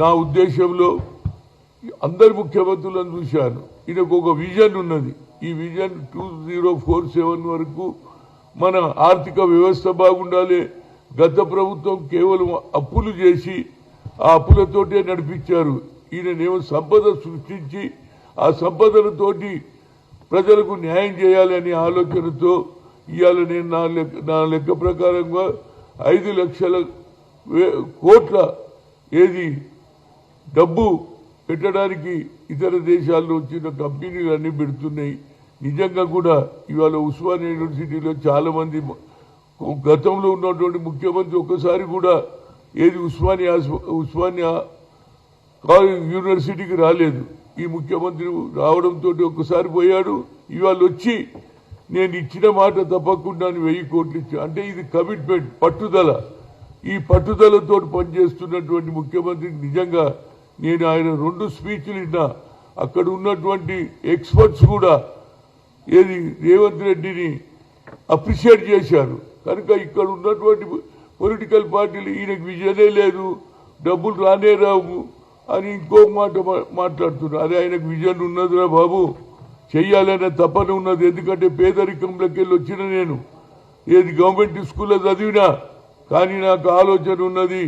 నా ఉద్దేశంలో అందరు ముఖ్యమంత్రులను చూశాను. ఈయనకు ఒక విజన్ ఉన్నది. ఈ విజన్ 2047 వరకు మన ఆర్థిక వ్యవస్థ బాగుండాలి. గత ప్రభుత్వం కేవలం అప్పులు చేసి ఆ అప్పులతోటే నడిపించారు. ఈయననేమో సంపద సృష్టించి ఆ సంపదలతోటి ప్రజలకు న్యాయం చేయాలనే ఆలోచనతో ఇవాళ నేను నా లెక్క ప్రకారంగా 5 లక్షల కోట్ల డబ్బు పెట్టడానికి ఇతర దేశాల్లో వచ్చిన కంపెనీలన్నీ పెడుతున్నాయి. నిజంగా కూడా ఇవాళ ఉస్మానియా యూనివర్సిటీలో చాలా మంది గతంలో ఉన్నటువంటి ముఖ్యమంత్రి ఒక్కసారి కూడా ఉస్మానియా యూనివర్సిటీకి రాలేదు. ఈ ముఖ్యమంత్రి రావడంతో ఒక్కసారి పోయాడు. ఇవాళ వచ్చి నేను ఇచ్చిన మాట తప్పకుండా 1000 కోట్లు ఇచ్చా. అంటే ఇది కమిట్మెంట్, పట్టుదల. ఈ పట్టుదలతో పనిచేస్తున్నటువంటి ముఖ్యమంత్రికి నిజంగా నేను ఆయన 2 స్పీచ్లు విన్నా. అక్కడ ఉన్నటువంటి ఎక్స్పర్ట్స్ కూడా రేవంత్ రెడ్డిని అప్రిషియేట్ చేశారు. కనుక ఇక్కడ ఉన్నటువంటి పొలిటికల్ పార్టీలు ఈయనకు విజనే లేదు, డబ్బులు రానే రావు అని ఇంకో మాట మాట్లాడుతున్నారు. అదే ఆయనకు విజన్ ఉన్నదిరా బాబు, చెయ్యాలనే తపన ఉన్నది. ఎందుకంటే పేదరికంలోకి వెళ్ళి వచ్చిన నేను గవర్నమెంట్ స్కూల్లో చదివినా, కానీ నాకు ఆలోచన ఉన్నది.